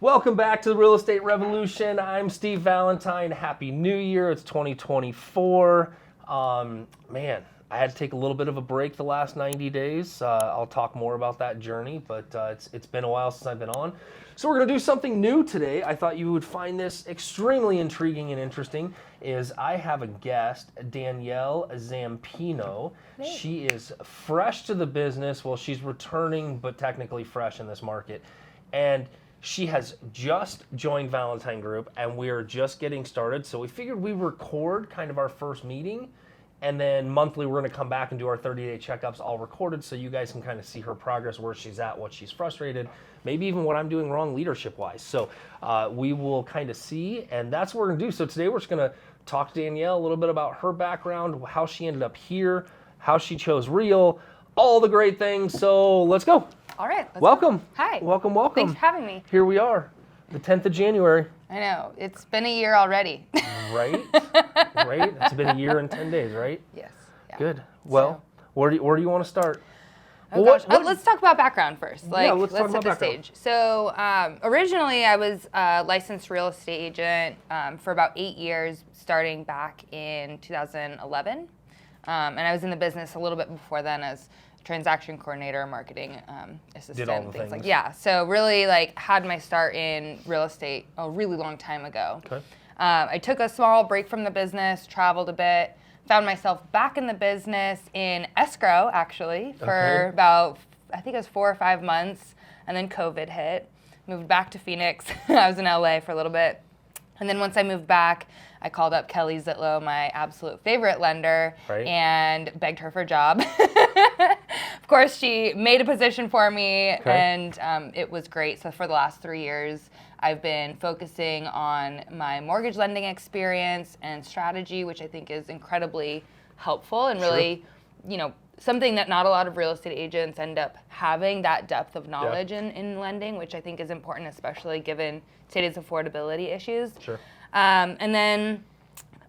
Welcome back to the Real Estate Revolution. I'm Steve Valentine. Happy New Year. It's 2024. Man, I had to take a little bit of a break the last 90 days. I'll talk more about that journey, but it's been a while since I've been on. So we're going to do something new today. I thought you would find this extremely intriguing and interesting. I have a guest, Danielle Zampino. Hey. She is fresh to the business. Well, she's returning, but technically fresh in this market. And she has just joined Valentine Group, and we are just getting started. So we figured we record kind of our first meeting, and then monthly we're going to come back and do our 30-day checkups all recorded so you guys can kind of see her progress, where she's at, what she's frustrated, maybe even what I'm doing wrong leadership-wise. So we will kind of see, and that's what we're going to do. So today we're just going to talk to Danielle a little bit about her background, how she ended up here, how she chose Real, all the great things. So let's go. All right. Welcome. Go. Hi. Welcome. Thanks for having me. Here we are, the 10th of January. I know. It's been a year already. Right? Right? It's been a year and 10 days, right? Yes. Yeah. Good. Well, where do you want to start? Oh, well, gosh. Let's talk about background first. Let's talk set about the background. stage. So originally I was a licensed real estate agent for about 8 years, starting back in 2011. And I was in the business a little bit before then as transaction coordinator, marketing assistant, Did all the things like things. yeah. So really had my start in real estate a really long time ago. Okay. I took a small break from the business, traveled a bit, found myself back in the business in escrow actually for about, I think it was 4 or 5 months, and then COVID hit. Moved back to Phoenix. I was in LA for a little bit. And then once I moved back, I called up Kelly Zitlow, my absolute favorite lender, and begged her for a job. Of course, she made a position for me, and it was great. So for the last 3 years, I've been focusing on my mortgage lending experience and strategy, which I think is incredibly helpful and really, something that not a lot of real estate agents end up having, that depth of knowledge in lending, which I think is important, especially given today's affordability issues. Sure. And then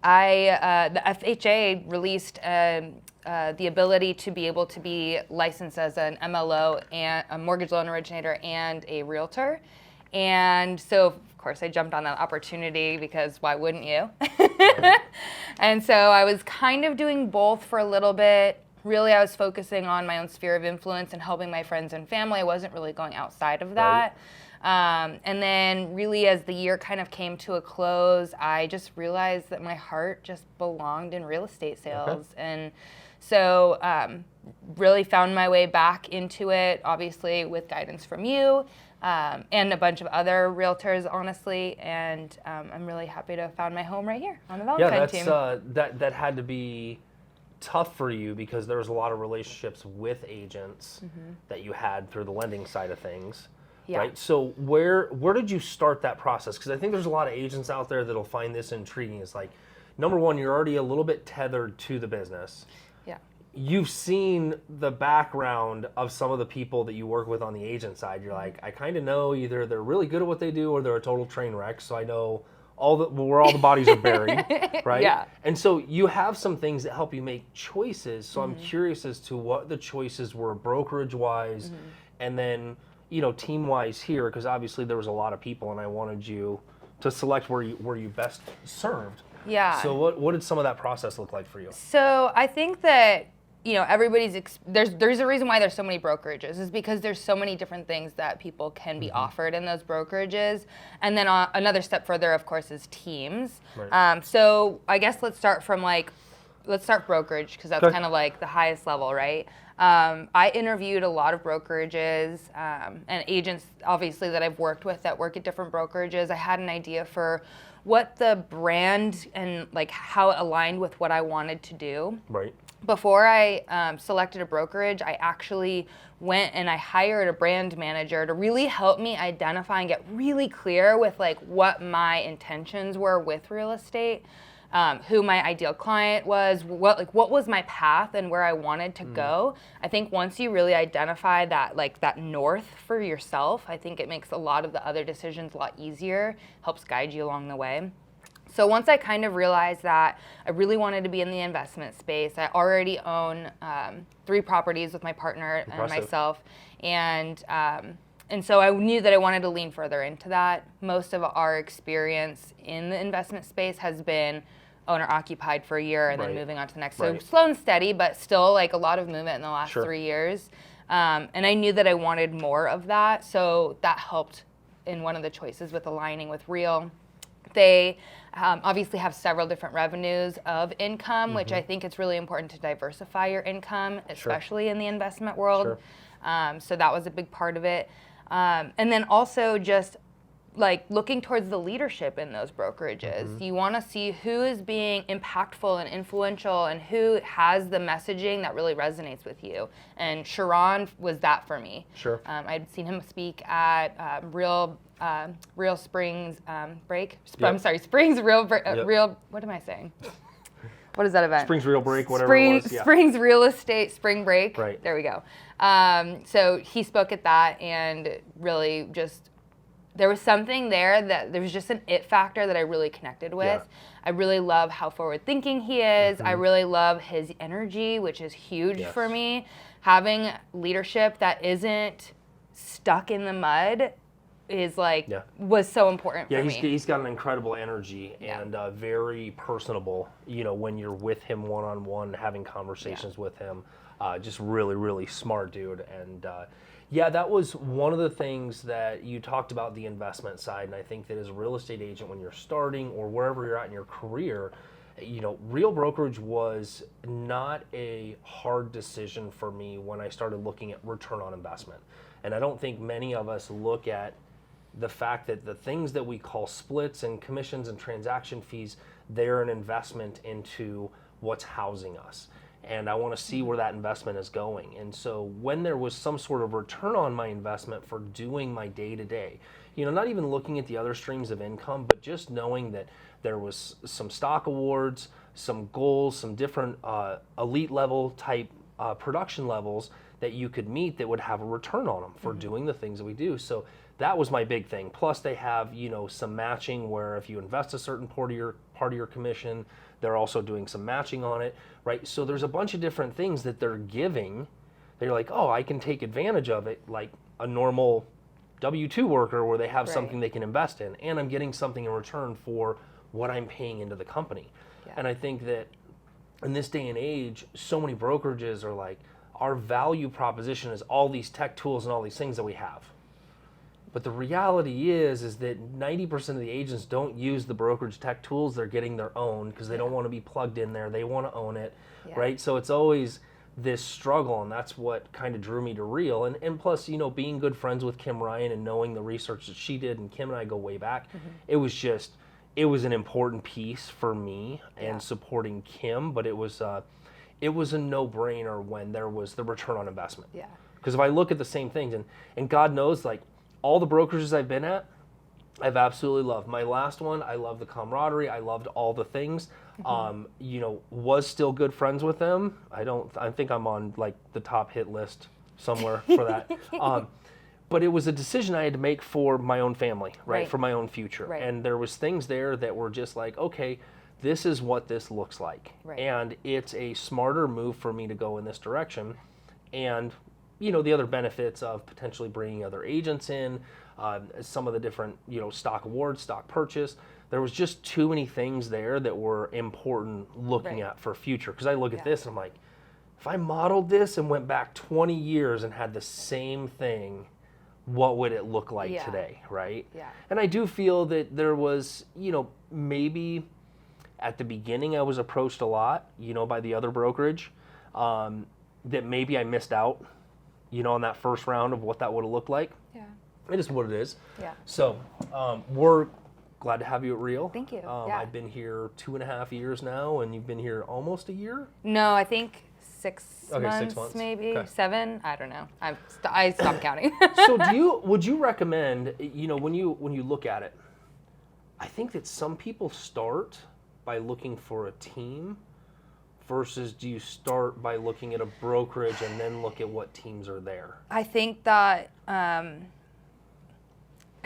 the FHA released the ability to be able to be licensed as an MLO and a mortgage loan originator and a realtor. And so, of course, I jumped on that opportunity because why wouldn't you? And so I was kind of doing both for a little bit. Really, I was focusing on my own sphere of influence and helping my friends and family. I wasn't really going outside of that. And then really as the year kind of came to a close, I just realized that my heart just belonged in real estate sales. And so really found my way back into it, obviously with guidance from you and a bunch of other realtors, honestly. And I'm really happy to have found my home right here on the Valentine team. That had to be tough for you because there was a lot of relationships with agents that you had through the lending side of things. Yeah. Right. So where did you start that process? Because I think there's a lot of agents out there that'll find this intriguing. It's like, number one, you're already a little bit tethered to the business. Yeah. You've seen the background of some of the people that you work with on the agent side. You're like, I kind of know either they're really good at what they do or they're a total train wreck. So I know where all the bodies are buried, right? Yeah. And so you have some things that help you make choices. So I'm curious as to what the choices were brokerage-wise, and then team-wise here, because obviously there was a lot of people, and I wanted you to select where you best served. Yeah. So what did some of that process look like for you? So I think that everybody's there's a reason why there's so many brokerages, is because there's so many different things that people can be offered in those brokerages. And then another step further, of course, is teams. Right. So I guess let's start brokerage, because that's kind of like the highest level, right? I interviewed a lot of brokerages and agents, obviously, that I've worked with that work at different brokerages. I had an idea for what the brand and how it aligned with what I wanted to do. Right. Before I selected a brokerage, I actually went and I hired a brand manager to really help me identify and get really clear with what my intentions were with real estate. Who my ideal client was, what was my path and where I wanted to go. I think once you really identify that north for yourself, I think it makes a lot of the other decisions a lot easier, helps guide you along the way. So once I kind of realized that I really wanted to be in the investment space, I already own 3 properties with my partner and myself, and And so I knew that I wanted to lean further into that. Most of our experience in the investment space has been owner occupied for a year and then moving on to the next. So slow and steady, but still like a lot of movement in the last 3 years. And I knew that I wanted more of that. So that helped in one of the choices with aligning with Real. They obviously have several different revenues of income, which I think it's really important to diversify your income, especially in the investment world. So that was a big part of it. And then also just like looking towards the leadership in those brokerages. You want to see who is being impactful and influential and who has the messaging that really resonates with you. And Sharon was that for me. I'd seen him speak at Real Springs Break. I'm sorry, Springs Real, Real, what am I saying? What is that event? Springs Real Break, whatever it was. Springs Real Estate Spring Break. Right. There we go. So he spoke at that and really just, there was something there that there was just an it factor that I really connected with. I really love how forward thinking he is. I really love his energy, which is huge for me. Having leadership that isn't stuck in the mud is like, was so important for me. He's got an incredible energy and very personable, you know, when you're with him one-on-one, having conversations with him. Just really, really smart dude. And that was one of the things that you talked about, the investment side. And I think that as a real estate agent, when you're starting or wherever you're at in your career, you know, Real Brokerage was not a hard decision for me when I started looking at return on investment. And I don't think many of us look at the fact that the things that we call splits and commissions and transaction fees, they're an investment into what's housing us. And I want to see where that investment is going. And so when there was some sort of return on my investment for doing my day-to-day, you know, not even looking at the other streams of income, but just knowing that there was some stock awards, some goals, some different elite level type production levels that you could meet that would have a return on them for doing the things that we do. So that was my big thing. Plus they have, you know, some matching where if you invest a certain part of your commission, they're also doing some matching on it, right? So there's a bunch of different things that they're giving. They're like, oh, I can take advantage of it like a normal W-2 worker where they have something they can invest in, and I'm getting something in return for what I'm paying into the company. And I think that in this day and age, so many brokerages are like, our value proposition is all these tech tools and all these things that we have. But the reality is that 90% of the agents don't use the brokerage tech tools. They're getting their own because they don't want to be plugged in there. They want to own it, right? So it's always this struggle, and that's what kind of drew me to Real. And plus, you know, being good friends with Kim Ryan and knowing the research that she did, and Kim and I go way back, it was an important piece for me and supporting Kim, but it was a no-brainer when there was the return on investment. Because if I look at the same things, and God knows, like, all the brokerages I've been at, I've absolutely loved. My last one, I loved the camaraderie. I loved all the things. You know, was still good friends with them. I think I'm on like the top hit list somewhere for that. But it was a decision I had to make for my own family, right? For my own future. And there was things there that were just like, okay, this is what this looks like. And it's a smarter move for me to go in this direction. And you know, the other benefits of potentially bringing other agents in, some of the different, you know, stock awards, stock purchase. There was just too many things there that were important looking at for future. Because I look at this and I'm like, if I modeled this and went back 20 years and had the same thing, what would it look like today, right? And I do feel that there was, you know, maybe at the beginning I was approached a lot, you know, by the other brokerage, that maybe I missed out, you know, on that first round of what that would have looked like. It is what it is. So we're glad to have you at Real. Thank you. I've been here 2.5 years now, and you've been here almost a year? No, I think 6 months, 6 months, maybe 7. I don't know. I stopped counting. So would you recommend, you know, when you look at it, I think that some people start by looking for a team versus do you start by looking at a brokerage and then look at what teams are there? I think that I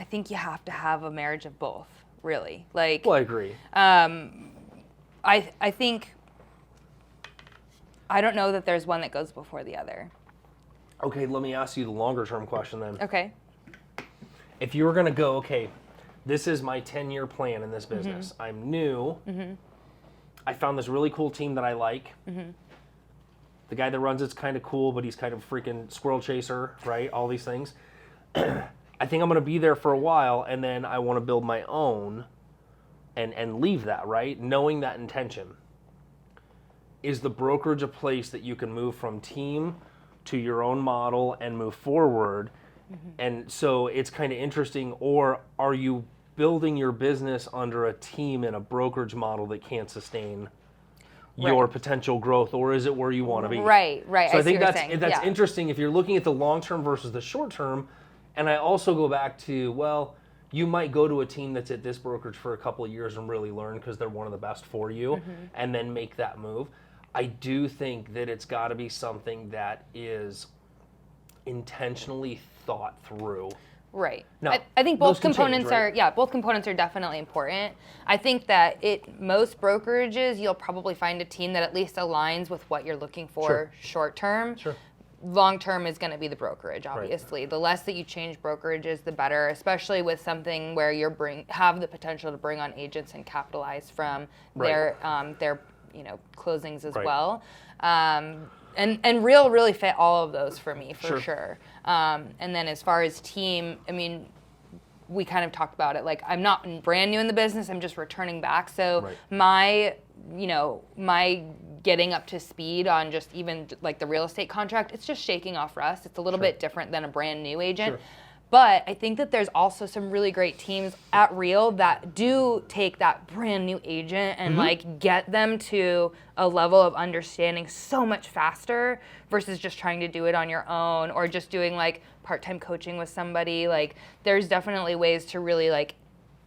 think you have to have a marriage of both, really. Like, well, I agree. I think I don't know that there's one that goes before the other. Okay, let me ask you the longer term question then. Okay. if you were going to go, okay, this is my 10-year plan in this business. I'm new. I found this really cool team that I like. The guy that runs it's kind of cool, but he's kind of a freaking squirrel chaser, right? All these things. I think I'm going to be there for a while, and then I want to build my own and leave that, right? Knowing that intention. Is the brokerage a place that you can move from team to your own model and move forward? And so it's kind of interesting, or are you building your business under a team and a brokerage model that can't sustain your potential growth, or is it where you want to be? Right. So I think that's interesting if you're looking at the long term versus the short term. And I also go back to, well, you might go to a team that's at this brokerage for a couple of years and really learn because they're one of the best for you, and then make that move. I do think that it's got to be something that is intentionally thought through. Right. Now, I think both components change, right? both components are definitely important. I think that most brokerages, you'll probably find a team that at least aligns with what you're looking for short term. Long term is going to be the brokerage, obviously. The less that you change brokerages, the better, especially with something where have the potential to bring on agents and capitalize from their closings as well. And Real really fit all of those for me, for sure. And then as far as team, I mean, we kind of talked about it. Like, I'm not brand new in the business. I'm just returning back. So my getting up to speed on just even like the real estate contract, it's just shaking off rust. It's a little bit different than a brand new agent. But I think that there's also some really great teams at Real that do take that brand new agent and like get them to a level of understanding so much faster versus just trying to do it on your own or just doing like part-time coaching with somebody. Like, there's definitely ways to really like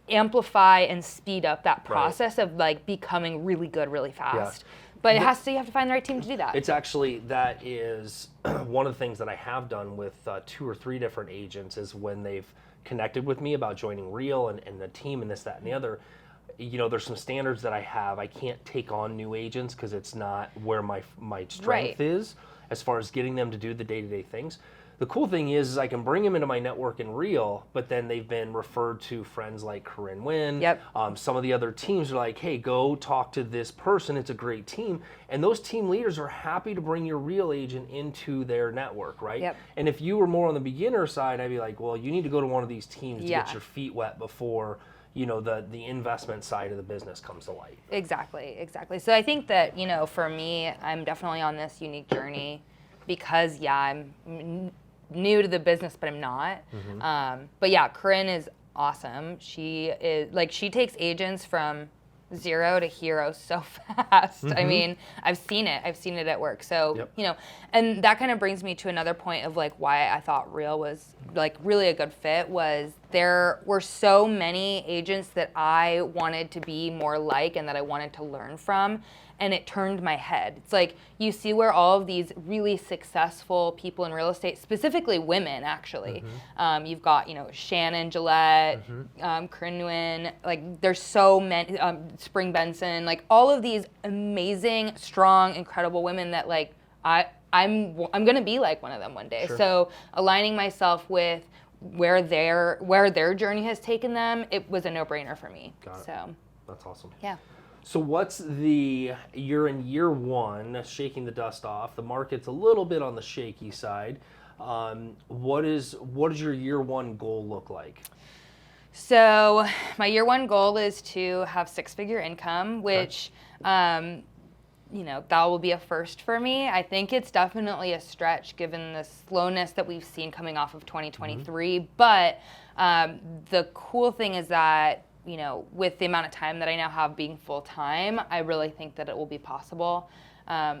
amplify and speed up that process of like becoming really good really fast. But you have to find the right team to do that. It's actually, that is one of the things that I have done with 2 or 3 different agents is when they've connected with me about joining Real and the team and this, that, and the other. You know, there's some standards that I have. I can't take on new agents because it's not where my strength is as far as getting them to do the day-to-day things. The cool thing is I can bring them into my network in Real, but then they've been referred to friends like Corinne Wynn. Some of the other teams are like, hey, go talk to this person. It's a great team. And those team leaders are happy to bring your Real agent into their network, right? And if you were more on the beginner side, I'd be like, well, you need to go to one of these teams to get your feet wet before, you know, the investment side of the business comes to light. Exactly. So I think that, you know, for me, I'm definitely on this unique journey because, I'm new to the business, but I'm not. But yeah, Corinne is awesome. She takes agents from 0 to hero so fast. I mean, I've seen it at work. So, you know, and that kind of brings me to another point of like why I thought Real was like really a good fit was there were so many agents that I wanted to be more like and that I wanted to learn from. And it turned my head. It's like you see where all of these really successful people in real estate, specifically women, actually. You've got, you know, Shannon Gillette, Corinne Nguyen, like there's so many, Spring Benson, like all of these amazing, strong, incredible women that like I'm gonna be like one of them one day. So aligning myself with where their journey has taken them, it was a no-brainer for me. So that's awesome. Yeah. So you're in year 1, shaking the dust off. The market's a little bit on the shaky side. What does your year 1 goal look like? So my year 1 goal is to have 6-figure income, which, you know, that will be a first for me. I think it's definitely a stretch given the slowness that we've seen coming off of 2023. But the cool thing is that, you know, with the amount of time that I now have being full-time, I really think that it will be possible.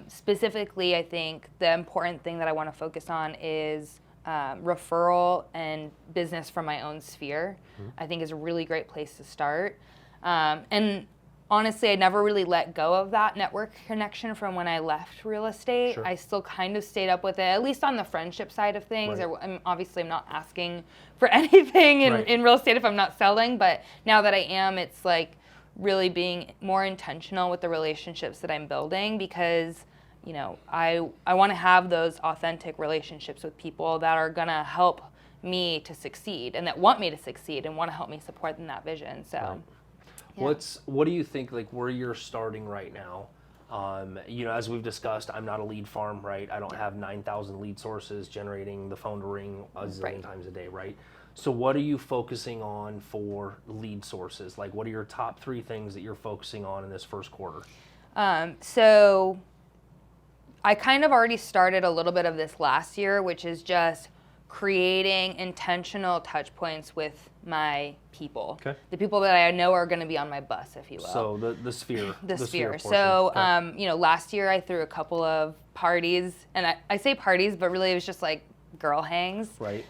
Specifically, I think the important thing that I want to focus on is referral and business from my own sphere. I think is a really great place to start. And honestly, I never really let go of that network connection from when I left real estate. I still kind of stayed up with it, at least on the friendship side of things. I'm not asking for anything in real estate if I'm not selling, but now that I am, it's like really being more intentional with the relationships that I'm building because, you know, I want to have those authentic relationships with people that are going to help me to succeed and that want me to succeed and want to help me support in that vision. So, Right. yeah. What do you think, like, where you're starting right now? As we've discussed, I'm not a lead farm, right? I don't have 9,000 lead sources generating the phone to ring a zillion times a day, right? So what are you focusing on for lead sources? Like, what are your top 3 things that you're focusing on in this first quarter? So I kind of already started a little bit of this last year, which is just creating intentional touch points with my people. Okay. The people that I know are going to be on my bus, if you will. So the sphere. The sphere. portion. So, Okay. Last year I threw a couple of parties, and I say parties, but really it was just like girl hangs. Right.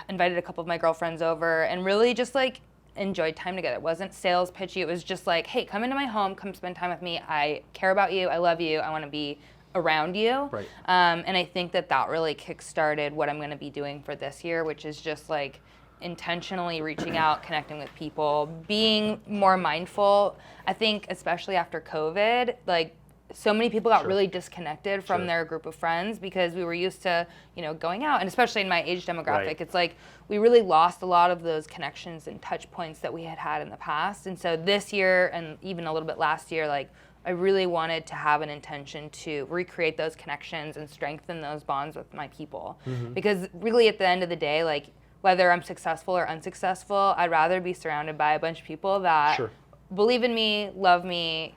Invited a couple of my girlfriends over and really just like enjoyed time together. It wasn't sales pitchy. It was just like, hey, come into my home, come spend time with me. I care about you. I love you. I want to be around you. Right. And I think that really kickstarted what I'm going to be doing for this year, which is just like intentionally reaching out, connecting with people, being more mindful. I think especially after COVID, like so many people got really disconnected from their group of friends because we were used to, going out, and especially in my age demographic, Right. it's like we really lost a lot of those connections and touch points that we had in the past. And so this year and even a little bit last year, like I really wanted to have an intention to recreate those connections and strengthen those bonds with my people. Mm-hmm. Because really at the end of the day, like whether I'm successful or unsuccessful, I'd rather be surrounded by a bunch of people that believe in me, love me,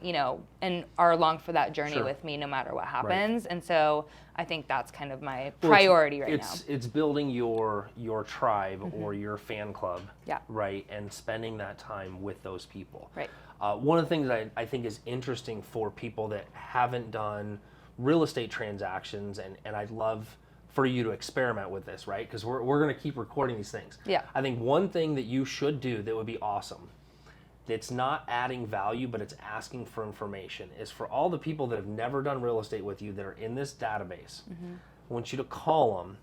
and are along for that journey with me no matter what happens. Right. And so I think that's kind of my priority right now. It's building your tribe or your fan club, right, and spending that time with those people. Right. One of the things I think is interesting for people that haven't done real estate transactions, and I'd love for you to experiment with this, right, because we're going to keep recording these things. Yeah. I think one thing that you should do that would be awesome, it's not adding value, but it's asking for information, is for all the people that have never done real estate with you that are in this database, I want you to call them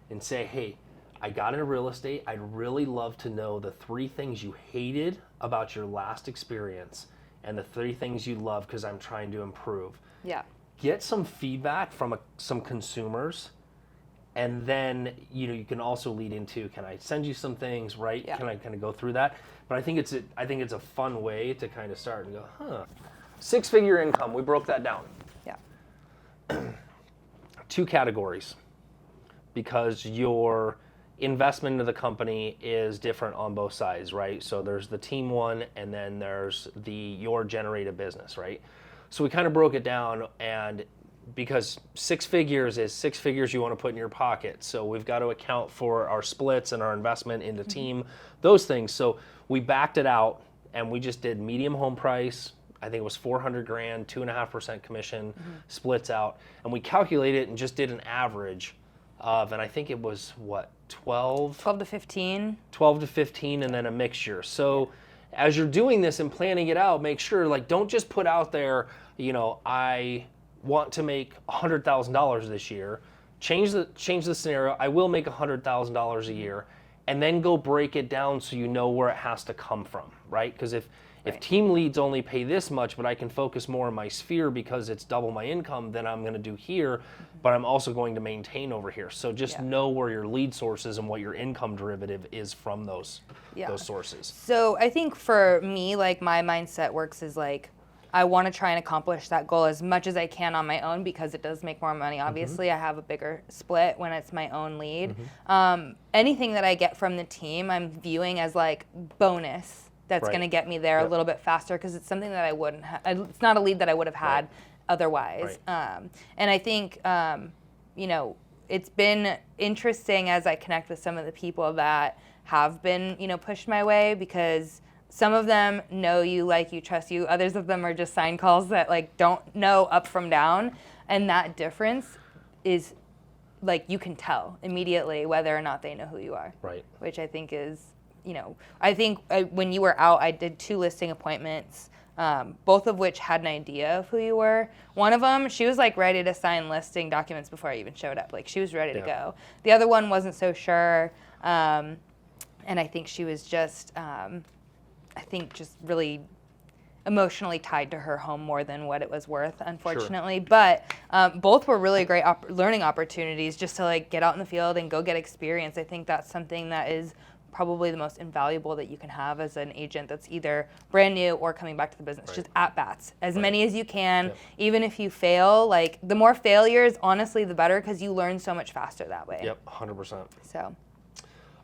and say, hey, I got into real estate. I'd really love to know the 3 things you hated about your last experience and the 3 things you love because I'm trying to improve. Yeah. Get some feedback from some consumers, and then you can also lead into, can I send you some things, right? Yeah. Can I kind of go through that? But I think it's a fun way to kind of start and go, 6-figure income. We broke that down. Yeah. 2 categories, because your investment into the company is different on both sides, right? So there's the team one, and then there's your generated business, right? So we kind of broke it down, and because 6 figures is 6 figures you want to put in your pocket. So we've got to account for our splits and our investment into team, those things. So we backed it out and we just did medium home price. I think it was $400,000, 2.5% commission, splits out. And we calculated it and just did an average of, and I think it was what, 12 to 15. 12 to 15 and then a mixture. So as you're doing this and planning it out, make sure, like, don't just put out there, I want to make $100,000 this year. Change the scenario. I will make $100,000 a year, and then go break it down so you know where it has to come from, right? Because if team leads only pay this much, but I can focus more on my sphere because it's double my income, then I'm going to do here, but I'm also going to maintain over here. So just know where your lead source is and what your income derivative is from those sources. So I think for me, like my mindset works is like, I want to try and accomplish that goal as much as I can on my own because it does make more money. Obviously, I have a bigger split when it's my own lead. Anything that I get from the team, I'm viewing as like bonus that's going to get me there a little bit faster because it's something that I wouldn't have. It's not a lead that I would have had otherwise. And I think, it's been interesting as I connect with some of the people that have been, pushed my way because some of them know you, like you, trust you. Others of them are just sign calls that like don't know up from down. And that difference is like you can tell immediately whether or not they know who you are. Right. Which I think is, I think when you were out, I did 2 listing appointments, both of which had an idea of who you were. One of them, she was like ready to sign listing documents before I even showed up. Like she was ready to go. The other one wasn't so sure. And I think she was just, just really emotionally tied to her home more than what it was worth, unfortunately. Sure. But both were really great learning opportunities just to like get out in the field and go get experience. I think that's something that is probably the most invaluable that you can have as an agent that's either brand new or coming back to the business. Right. Just at-bats, as many as you can. Yep. Even if you fail, like the more failures, honestly, the better, because you learn so much faster that way. Yep, 100%. So.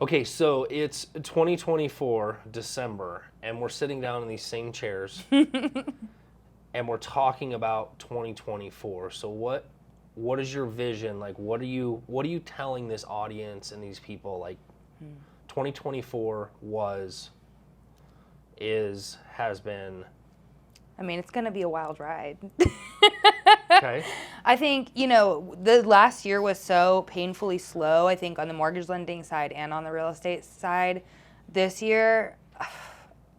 Okay, so it's 2024, December, and we're sitting down in these same chairs, and we're talking about 2024. So what is your vision? Like, what are you telling this audience and these people? Like, 2024 has been. I mean, it's going to be a wild ride. Okay. I think, the last year was so painfully slow, I think, on the mortgage lending side and on the real estate side. This year,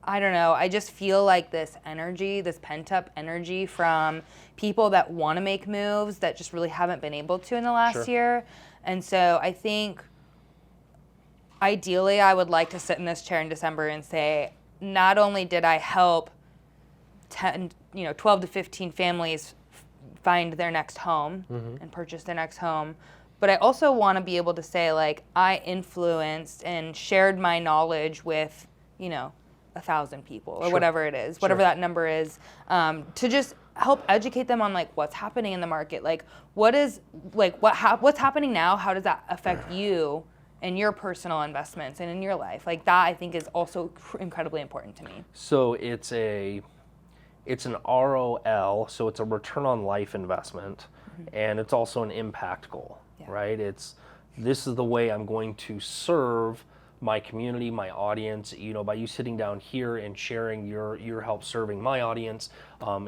I don't know. I just feel like this energy, this pent-up energy from people that want to make moves that just really haven't been able to in the last year. And so I think, ideally, I would like to sit in this chair in December and say, not only did I help 12 to 15 families find their next home and purchase their next home, but I also want to be able to say, like, I influenced and shared my knowledge with, 1,000 people or whatever it is, whatever that number is, to just help educate them on like what's happening in the market, like what's happening now, how does that affect you and your personal investments and in your life. Like that, I think, is also incredibly important to me. So it's an ROL, so it's a return on life investment, and it's also an impact goal, right? This is the way I'm going to serve my community, my audience. By you sitting down here and sharing your help serving my audience,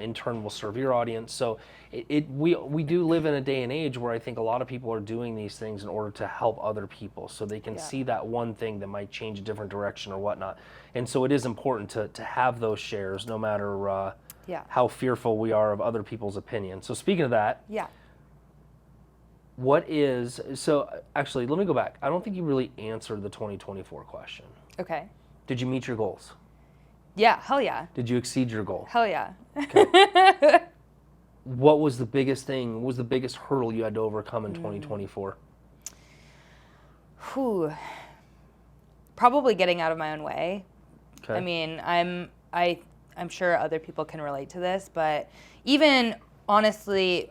in turn will serve your audience. So we do live in a day and age where I think a lot of people are doing these things in order to help other people, so they can see that one thing that might change a different direction or whatnot. And so it is important to have those shares, no matter how fearful we are of other people's opinions. So speaking of that, actually, let me go back. I don't think you really answered the 2024 question. Okay. Did you meet your goals? Yeah, hell yeah. Did you exceed your goal? Hell yeah. Okay. What was the biggest thing, what was the biggest hurdle you had to overcome in 2024? Probably getting out of my own way. Okay. I mean, I'm sure other people can relate to this, but even honestly,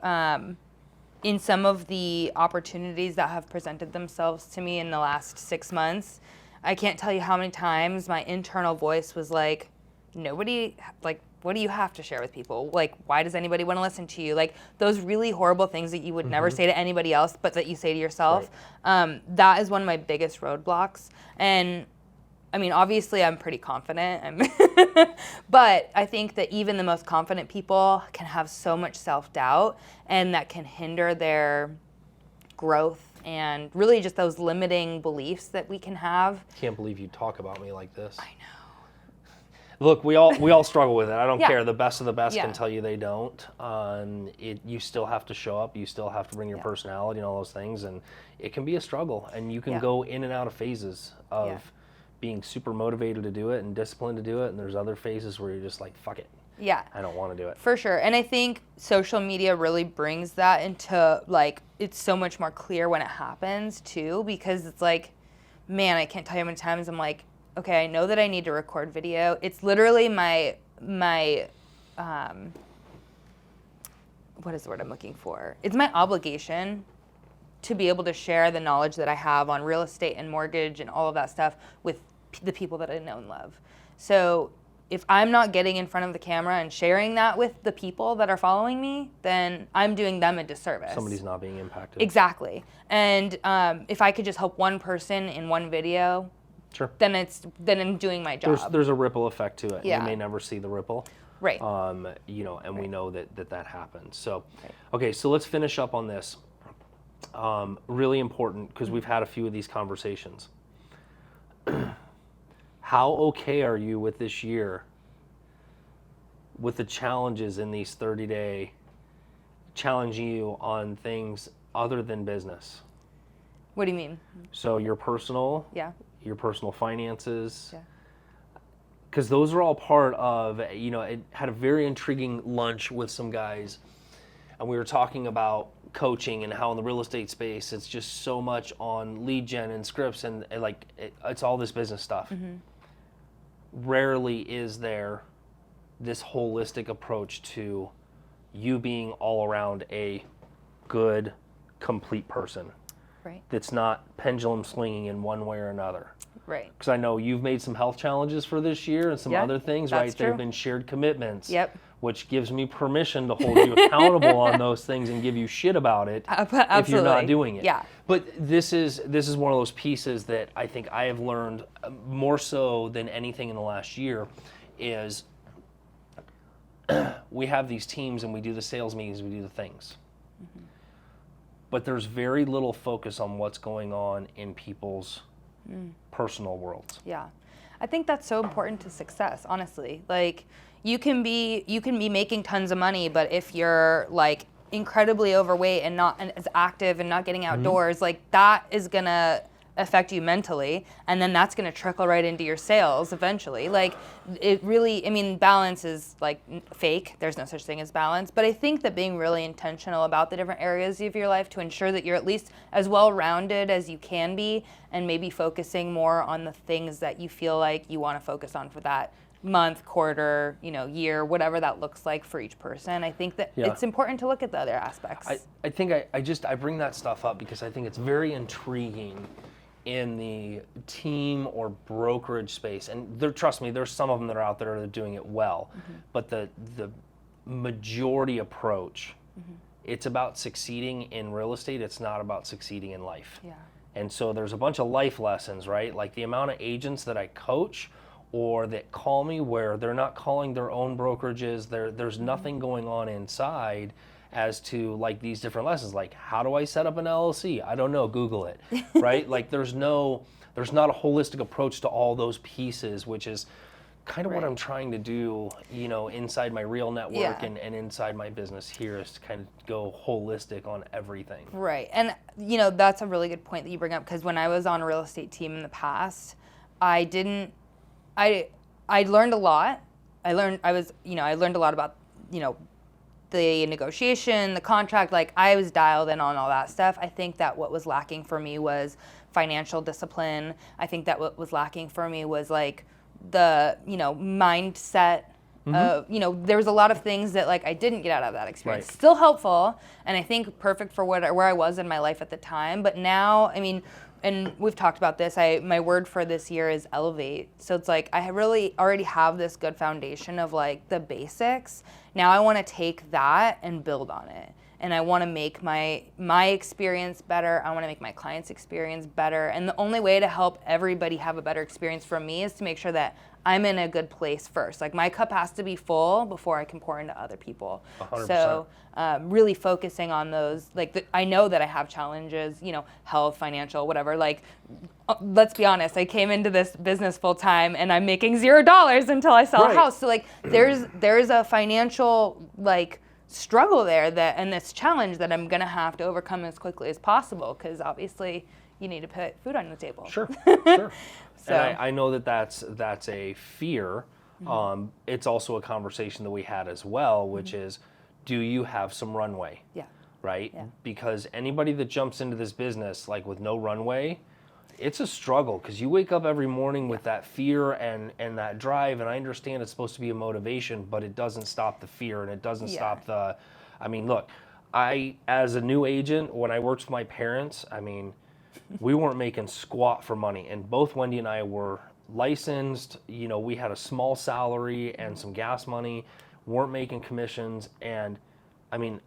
in some of the opportunities that have presented themselves to me in the last 6 months, I can't tell you how many times my internal voice was like, nobody, like, what do you have to share with people? Like, why does anybody want to listen to you? Like, those really horrible things that you would never say to anybody else, but that you say to yourself. Right. That is one of my biggest roadblocks. And I mean, obviously I'm pretty confident, but I think that even the most confident people can have so much self-doubt, and that can hinder their growth and really just those limiting beliefs that we can have. Can't believe you talk about me like this. I know. Look, we all struggle with it. I don't care. The best of the best can tell you they don't. You still have to show up. You still have to bring your personality and all those things, and it can be a struggle. And you can go in and out of phases of being super motivated to do it and disciplined to do it, and there's other phases where you're just like, fuck it. Yeah. I don't want to do it. For sure. And I think social media really brings that into, like, it's so much more clear when it happens too, because it's like, man, I can't tell you how many times I'm like, okay, I know that I need to record video. It's literally my what is the word I'm looking for? It's my obligation to be able to share the knowledge that I have on real estate and mortgage and all of that stuff with the people that I know and love. So if I'm not getting in front of the camera and sharing that with the people that are following me, then I'm doing them a disservice. Somebody's not being impacted. Exactly. And if I could just help one person in one video, then I'm doing my job. There's a ripple effect to it. Yeah. You may never see the ripple. Right. And we know that happens. So, okay, so let's finish up on this. Really important, because we've had a few of these conversations. How okay are you with this year, with the challenges in these 30-day, challenging you on things other than business? What do you mean? So your personal finances. Yeah. because those are all part of, it had a very intriguing lunch with some guys, and we were talking about coaching and how in the real estate space it's just so much on lead gen and scripts and like it's all this business stuff. Rarely is there this holistic approach to you being all around a good, complete person. Right. That's not pendulum swinging in one way or another. Right. Because I know you've made some health challenges for this year and some other things, right? True. They've been shared commitments. Yep. Which gives me permission to hold you accountable on those things and give you shit about it if you're not doing it. Yeah. But this is one of those pieces that I think I have learned more so than anything in the last year is we have these teams and we do the sales meetings, we do the things. But there's very little focus on what's going on in people's personal worlds. Yeah. I think that's so important to success, honestly. Like you can be making tons of money, but if you're like incredibly overweight and not as active and not getting outdoors, like that is gonna affect you mentally, and then that's gonna trickle right into your sales eventually. Like it really, I mean, balance is like fake. There's no such thing as balance, but I think that being really intentional about the different areas of your life to ensure that you're at least as well-rounded as you can be, and maybe focusing more on the things that you feel like you want to focus on for that month, quarter, year, whatever that looks like for each person. I think that it's important to look at the other aspects. I think I bring that stuff up because I think it's very intriguing in the team or brokerage space. And trust me, there's some of them that are out there that are doing it well. But the majority approach, it's about succeeding in real estate. It's not about succeeding in life. Yeah. And so there's a bunch of life lessons, right? Like the amount of agents that I coach or that call me where they're not calling their own brokerages, there's nothing going on inside as to like these different lessons, like how do I set up an LLC? I don't know, Google it, right? Like there's not a holistic approach to all those pieces, which is kind of what I'm trying to do, inside my real network and inside my business here is to kind of go holistic on everything. Right, and that's a really good point that you bring up, because when I was on a real estate team in the past, I learned a lot. I learned a lot about, the negotiation, the contract, like I was dialed in on all that stuff. I think that what was lacking for me was financial discipline. I think that what was lacking for me was like the, mindset of, there was a lot of things that like I didn't get out of that experience. Right. Still helpful, and I think perfect for where I was in my life at the time. But now, I mean, and we've talked about this, my word for this year is elevate. So it's like I really already have this good foundation of like the basics. Now I want to take that and build on it. And I want to make my experience better. I want to make my clients' experience better. And the only way to help everybody have a better experience from me is to make sure that I'm in a good place first. Like my cup has to be full before I can pour into other people. 100%. So really focusing on those, like I know that I have challenges, health, financial, whatever. Like, let's be honest, I came into this business full time and I'm making $0 until I sell a house. So like there's a financial like struggle there and this challenge that I'm gonna have to overcome as quickly as possible, because obviously you need to put food on the table. Sure. So. And I know that's a fear. It's also a conversation that we had as well, which is, do you have some runway? Yeah. Right? Yeah. Because anybody that jumps into this business like with no runway, it's a struggle, because you wake up every morning with that fear and that drive, and I understand it's supposed to be a motivation, but it doesn't stop the fear, and it doesn't stop look, as a new agent, when I worked with my parents, we weren't making squat for money, and both Wendy and I were licensed, we had a small salary and some gas money, weren't making commissions, and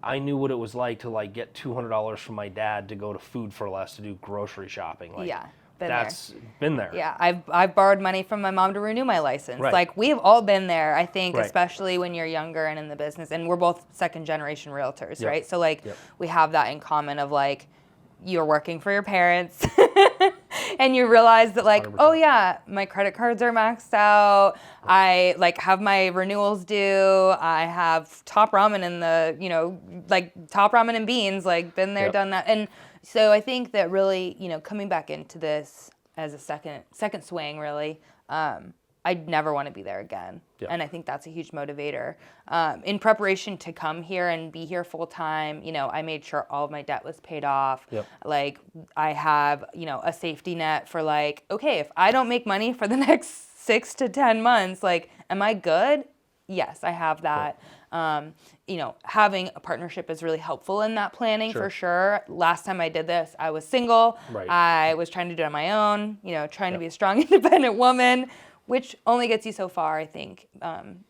I knew what it was like to like get $200 from my dad to go to Food for Less to do grocery shopping. Like, been there. Yeah, I've borrowed money from my mom to renew my license. Right. Like we've all been there, I think, especially when you're younger and in the business, and we're both second generation realtors, right? So like we have that in common of like you're working for your parents and you realize that like 100%. Oh yeah, my credit cards are maxed out, I like have my renewals due, I have top ramen in the like top ramen and beans, like been there, done that. And so I think that really coming back into this as a second swing really, I I'd never want to be there again. Yeah. And I think that's a huge motivator. In preparation to come here and be here full time, you know, I made sure all of my debt was paid off. Yep. Like I have, you know, a safety net for like, okay, if I don't make money for the next 6 to 10 months, like, am I good? Yes, I have that. You know, having a partnership is really helpful in that planning for sure. Last time I did this, I was single. Right. I was trying to do it on my own, you know, trying to be a strong, independent woman, which only gets you so far, I think.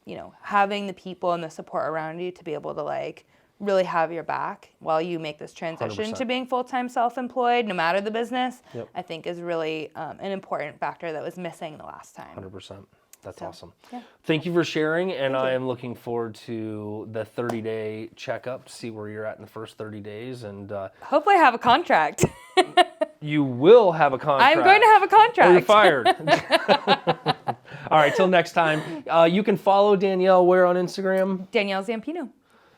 You know, having the people and the support around you to be able to like really have your back while you make this transition 100%. to being full-time self-employed, no matter the business, I think is really an important factor that was missing the last time. 100%. That's awesome. Yeah. Thank you for sharing, and I am looking forward to the 30-day checkup to see where you're at in the first 30 days. And Hopefully I have a contract. you will have a contract. I'm going to have a contract. Or you're fired. All right, till next time. You can follow Danielle where on Instagram? Danielle Zampino.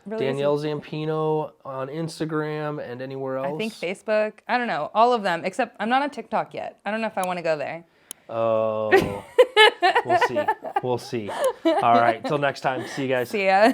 Really Danielle Zampino on Instagram and anywhere else? I think Facebook. I don't know. All of them, except I'm not on TikTok yet. I don't know if I want to go there. Oh, we'll see. We'll see. All right, till next time. See you guys. See ya.